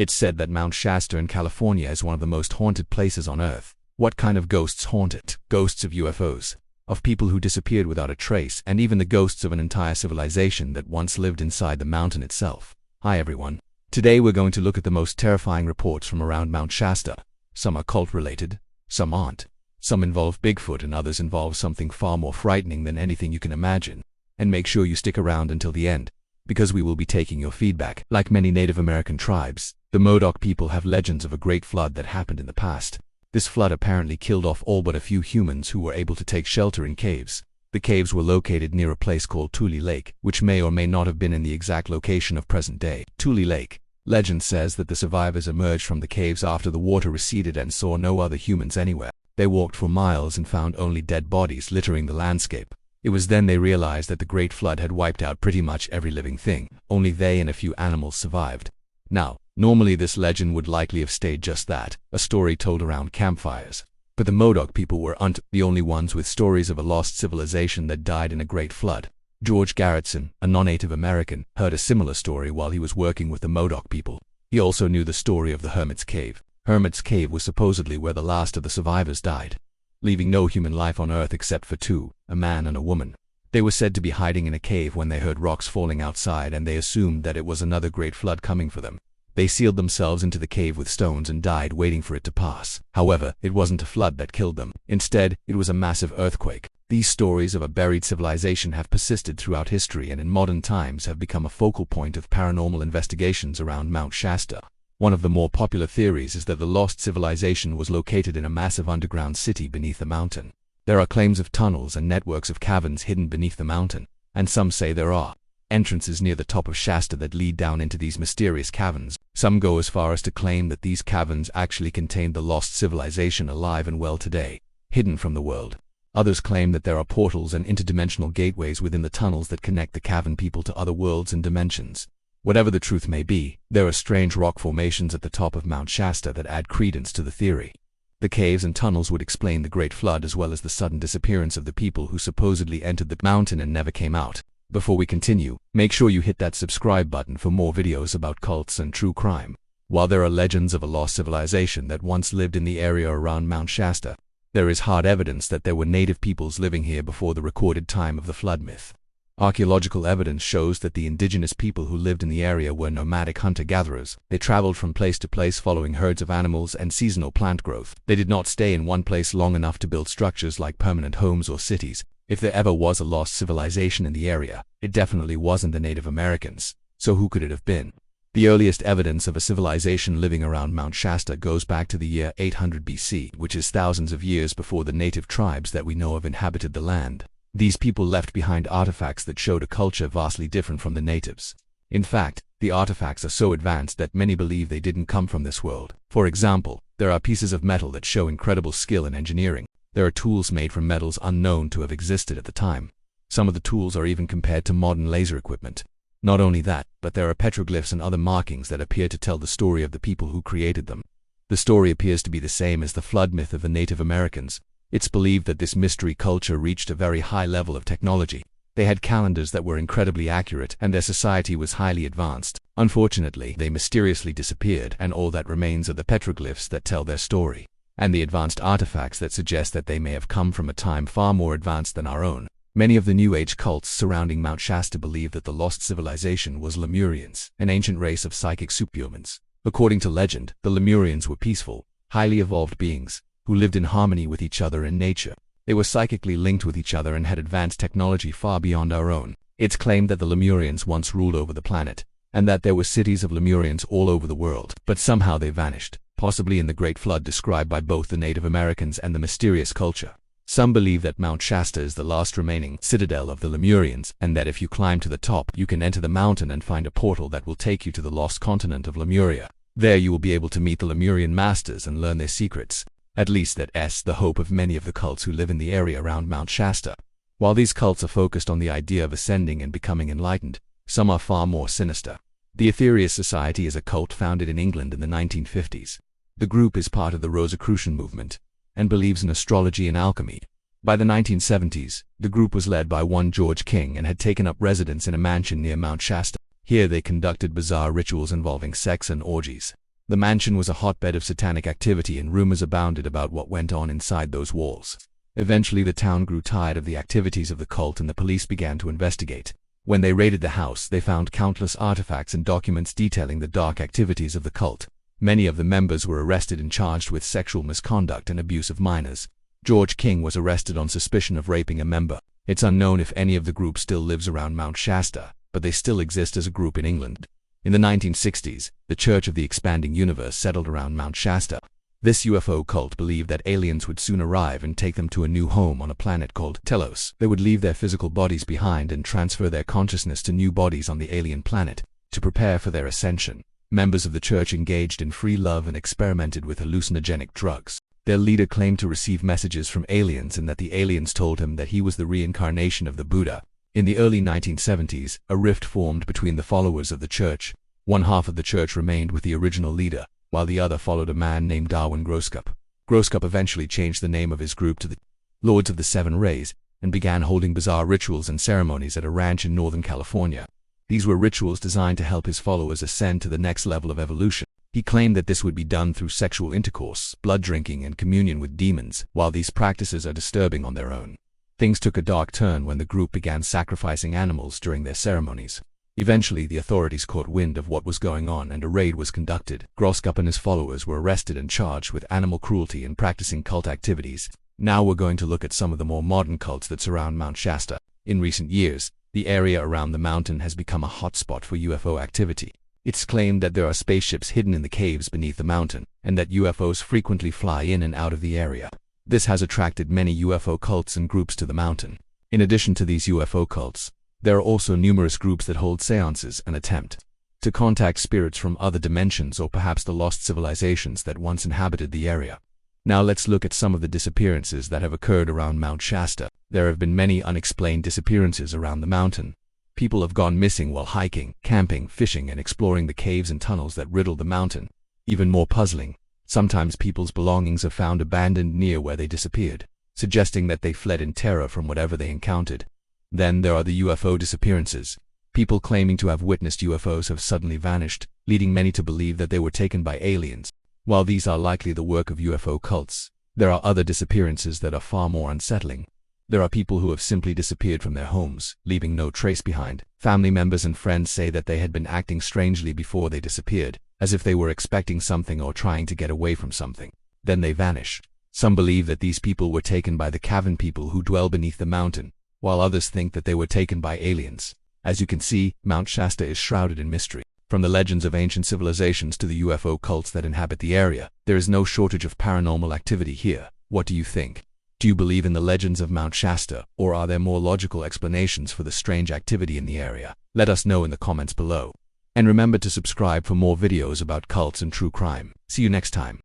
It's said that Mount Shasta in California is one of the most haunted places on Earth. What kind of ghosts haunt it? Ghosts of UFOs, of people who disappeared without a trace, and even the ghosts of an entire civilization that once lived inside the mountain itself. Hi everyone. Today we're going to look at the most terrifying reports from around Mount Shasta. Some are cult-related, some aren't. Some involve Bigfoot and others involve something far more frightening than anything you can imagine. And make sure you stick around until the end, because we will be taking your feedback. Like many Native American tribes, the Modoc people have legends of a great flood that happened in the past. This flood apparently killed off all but a few humans who were able to take shelter in caves. The caves were located near a place called Tule Lake, which may or may not have been in the exact location of present-day Tule Lake. Legend says that the survivors emerged from the caves after the water receded and saw no other humans anywhere. They walked for miles and found only dead bodies littering the landscape. It was then they realized that the Great Flood had wiped out pretty much every living thing. Only they and a few animals survived. Now, normally this legend would likely have stayed just that, a story told around campfires. But the Modoc people weren't the only ones with stories of a lost civilization that died in a great flood. George Garretson, a non-Native American, heard a similar story while he was working with the Modoc people. He also knew the story of the Hermit's Cave. Hermit's Cave was supposedly where the last of the survivors died, leaving no human life on Earth except for two, a man and a woman. They were said to be hiding in a cave when they heard rocks falling outside, and they assumed that it was another great flood coming for them. They sealed themselves into the cave with stones and died waiting for it to pass. However, it wasn't a flood that killed them. Instead, it was a massive earthquake. These stories of a buried civilization have persisted throughout history and in modern times have become a focal point of paranormal investigations around Mount Shasta. One of the more popular theories is that the lost civilization was located in a massive underground city beneath the mountain. There are claims of tunnels and networks of caverns hidden beneath the mountain, and some say there are entrances near the top of Shasta that lead down into these mysterious caverns. Some go as far as to claim that these caverns actually contained the lost civilization alive and well today, hidden from the world. Others claim that there are portals and interdimensional gateways within the tunnels that connect the cavern people to other worlds and dimensions. Whatever the truth may be, there are strange rock formations at the top of Mount Shasta that add credence to the theory. The caves and tunnels would explain the Great Flood as well as the sudden disappearance of the people who supposedly entered the mountain and never came out. Before we continue, make sure you hit that subscribe button for more videos about cults and true crime. While there are legends of a lost civilization that once lived in the area around Mount Shasta, there is hard evidence that there were native peoples living here before the recorded time of the flood myth. Archaeological evidence shows that the indigenous people who lived in the area were nomadic hunter-gatherers. They traveled from place to place following herds of animals and seasonal plant growth. They did not stay in one place long enough to build structures like permanent homes or cities. If there ever was a lost civilization in the area, it definitely wasn't the Native Americans. So who could it have been? The earliest evidence of a civilization living around Mount Shasta goes back to the year 800 BC, which is thousands of years before the native tribes that we know of inhabited the land. These people left behind artifacts that showed a culture vastly different from the natives. In fact, the artifacts are so advanced that many believe they didn't come from this world. For example, there are pieces of metal that show incredible skill in engineering. There are tools made from metals unknown to have existed at the time. Some of the tools are even compared to modern laser equipment. Not only that, but there are petroglyphs and other markings that appear to tell the story of the people who created them. The story appears to be the same as the flood myth of the Native Americans. It's believed that this mystery culture reached a very high level of technology. They had calendars that were incredibly accurate, and their society was highly advanced. Unfortunately, they mysteriously disappeared, and all that remains are the petroglyphs that tell their story, and the advanced artifacts that suggest that they may have come from a time far more advanced than our own. Many of the New Age cults surrounding Mount Shasta believe that the lost civilization was Lemurians, an ancient race of psychic superhumans. According to legend, the Lemurians were peaceful, highly evolved beings who lived in harmony with each other and nature. They were psychically linked with each other and had advanced technology far beyond our own. It's claimed that the Lemurians once ruled over the planet, and that there were cities of Lemurians all over the world, but somehow they vanished, possibly in the Great Flood described by both the Native Americans and the mysterious culture. Some believe that Mount Shasta is the last remaining citadel of the Lemurians, and that if you climb to the top, you can enter the mountain and find a portal that will take you to the lost continent of Lemuria. There you will be able to meet the Lemurian masters and learn their secrets. At least that's the hope of many of the cults who live in the area around Mount Shasta. While these cults are focused on the idea of ascending and becoming enlightened, some are far more sinister. The Aetherius Society is a cult founded in England in the 1950s. The group is part of the Rosicrucian movement and believes in astrology and alchemy. By the 1970s, the group was led by one George King and had taken up residence in a mansion near Mount Shasta. Here they conducted bizarre rituals involving sex and orgies. The mansion was a hotbed of satanic activity, and rumors abounded about what went on inside those walls. Eventually, the town grew tired of the activities of the cult, and the police began to investigate. When they raided the house, they found countless artifacts and documents detailing the dark activities of the cult. Many of the members were arrested and charged with sexual misconduct and abuse of minors. George King was arrested on suspicion of raping a member. It's unknown if any of the group still lives around Mount Shasta, but they still exist as a group in England. In the 1960s, the Church of the Expanding Universe settled around Mount Shasta. This UFO cult believed that aliens would soon arrive and take them to a new home on a planet called Telos. They would leave their physical bodies behind and transfer their consciousness to new bodies on the alien planet to prepare for their ascension. Members of the church engaged in free love and experimented with hallucinogenic drugs. Their leader claimed to receive messages from aliens and that the aliens told him that he was the reincarnation of the Buddha. In the early 1970s, a rift formed between the followers of the church. One half of the church remained with the original leader, while the other followed a man named Darwin Groskup. Groskup eventually changed the name of his group to the Lords of the Seven Rays and began holding bizarre rituals and ceremonies at a ranch in Northern California. These were rituals designed to help his followers ascend to the next level of evolution. He claimed that this would be done through sexual intercourse, blood drinking, and communion with demons. While these practices are disturbing on their own, things took a dark turn when the group began sacrificing animals during their ceremonies. Eventually, the authorities caught wind of what was going on and a raid was conducted. Groskup and his followers were arrested and charged with animal cruelty and practicing cult activities. Now we're going to look at some of the more modern cults that surround Mount Shasta. In recent years, the area around the mountain has become a hotspot for UFO activity. It's claimed that there are spaceships hidden in the caves beneath the mountain, and that UFOs frequently fly in and out of the area. This has attracted many UFO cults and groups to the mountain. In addition to these UFO cults, there are also numerous groups that hold seances and attempt to contact spirits from other dimensions or perhaps the lost civilizations that once inhabited the area. Now let's look at some of the disappearances that have occurred around Mount Shasta. There have been many unexplained disappearances around the mountain. People have gone missing while hiking, camping, fishing, and exploring the caves and tunnels that riddle the mountain. Even more puzzling, sometimes people's belongings are found abandoned near where they disappeared, suggesting that they fled in terror from whatever they encountered. Then there are the UFO disappearances. People claiming to have witnessed UFOs have suddenly vanished, leading many to believe that they were taken by aliens. While these are likely the work of UFO cults, there are other disappearances that are far more unsettling. There are people who have simply disappeared from their homes, leaving no trace behind. Family members and friends say that they had been acting strangely before they disappeared, as if they were expecting something or trying to get away from something. Then they vanish. Some believe that these people were taken by the cavern people who dwell beneath the mountain, while others think that they were taken by aliens. As you can see, Mount Shasta is shrouded in mystery. From the legends of ancient civilizations to the UFO cults that inhabit the area, there is no shortage of paranormal activity here. What do you think? Do you believe in the legends of Mount Shasta, or are there more logical explanations for the strange activity in the area? Let us know in the comments below. And remember to subscribe for more videos about cults and true crime. See you next time.